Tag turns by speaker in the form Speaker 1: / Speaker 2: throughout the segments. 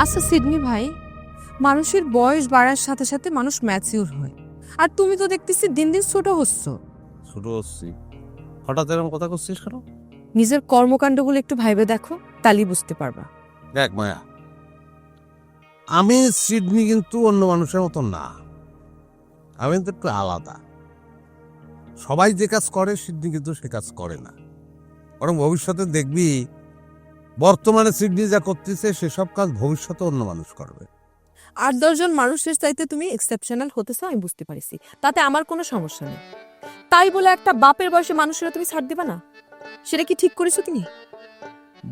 Speaker 1: আচ্ছা সিডনি ভাই, মানুষের বয়স বাড়ার সাথে সাথে মানুষ ম্যাচিউর হয়, আর তুমি তো দেখতেছি দিন দিন ছোট হচ্ছ।
Speaker 2: ছোট হচ্ছি? হঠাৎ এরকম কথা করছিস কেন?
Speaker 1: নিজের কর্মকাণ্ডগুলো একটু ভাইবে দেখো, তালি বুঝতে পারবা।
Speaker 2: দেখ মায়া, আমি সিডনি কিন্তু অন্য মানুষের মতন না। আমি কিন্তু একটু আলাদা। সবাই যে কাজ করে সিডনি কিন্তু সে কাজ করে না। বরং ভবিষ্যতে দেখবি বর্তমানে সিডনি যা করতেছে সেসব কাজ ভবিষ্যতে অন্য মানুষ করবে।
Speaker 1: 8-10 জন মানুষের চাইতে তুমি এক্সেপশনাল হতেছো, আমি বুঝতে পারছি, তাতে আমার কোনো সমস্যা নেই। তাই বলে একটা বাপের বয়সে মানুষেরা তুমি ছাড় দিবা না, সেটা কি ঠিক করেছো তুমি?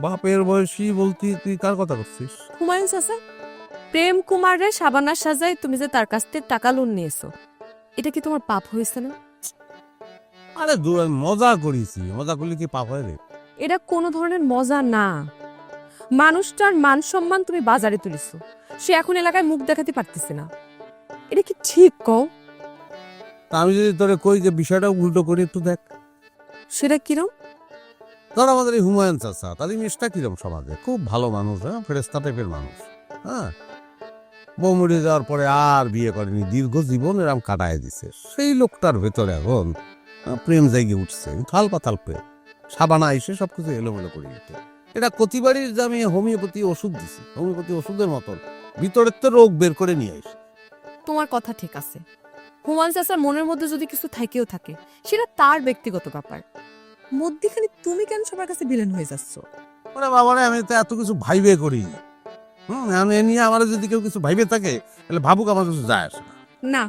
Speaker 2: বাপের বয়সী বলতে তুই কার কথা করছিস?
Speaker 1: হুমায়ুন চাচা, প্রেম কুমারে সাবানার সাজায় তুমি যে তার কাছ থেকে টাকা লোন নিয়েছো, এটা কি তোমার পাপ হয়েছে না?
Speaker 2: আরে মজা করেছি, মজা করলে কি পাপ হয় রে?
Speaker 1: এটা কোনো ধরনের মজা না। মানুষটার মান সম্মান তুমি বাজারে তুলিছো, সে এখন এলাকায় মুখ দেখাতে পারতেছে না, এটা কি ঠিক কও?
Speaker 2: তা আমি যদি তোরে কই যে বিষয়টা উল্টো করে একটু দেখ।
Speaker 1: সেটা কিরম?
Speaker 2: ধর আমাদের এই হুমায়ুন চাচা, তার ইমেজটা কিরম সমাজে? খুব ভালো মানুষ, হ্যাঁ, ফেরেস্তা টাইপের মানুষ। হ্যাঁ, বউ মরে যাওয়ার পরে আর বিয়ে করেনি, দীর্ঘ জীবন এরম কাটায় দিছে। সেই লোকটার ভেতরে এখন প্রেম জায়গা উঠছে, থাল পাতাল প্রেম। সাবানা এসে সবকিছু এলোমেলো করে দিতে। এটা কতিবাড়ির যে আমি হোমিওপ্যাথি ওষুধ দিছি, হোমিওপ্যাথি ওষুধের মতন ভিতরের তো রোগ বের করে নিয়ে আসি।
Speaker 1: তোমার কথা ঠিক আছে, হুমায়ুন চাচার মনের মধ্যে যদি কিছু থাকেও থাকে, সেটা তার ব্যক্তিগত ব্যাপার। মধ্যখানে তুমি কেন সবার কাছে ভিলেন হয়ে যাচ্ছ?
Speaker 2: ওরে বাবারে, আমি তো এত কিছু ভাইবে করি। আমি এ নিয়ে আমার যদি কেউ কিছু ভাইবে থাকে তাহলে ভাবুক, আমার কিছু যায় আসে না।
Speaker 1: না,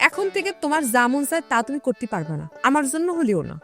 Speaker 1: এখন থেকে তোমার যা মন চায় তা তুমি করতে পারবে না, আমার জন্য হলেও না।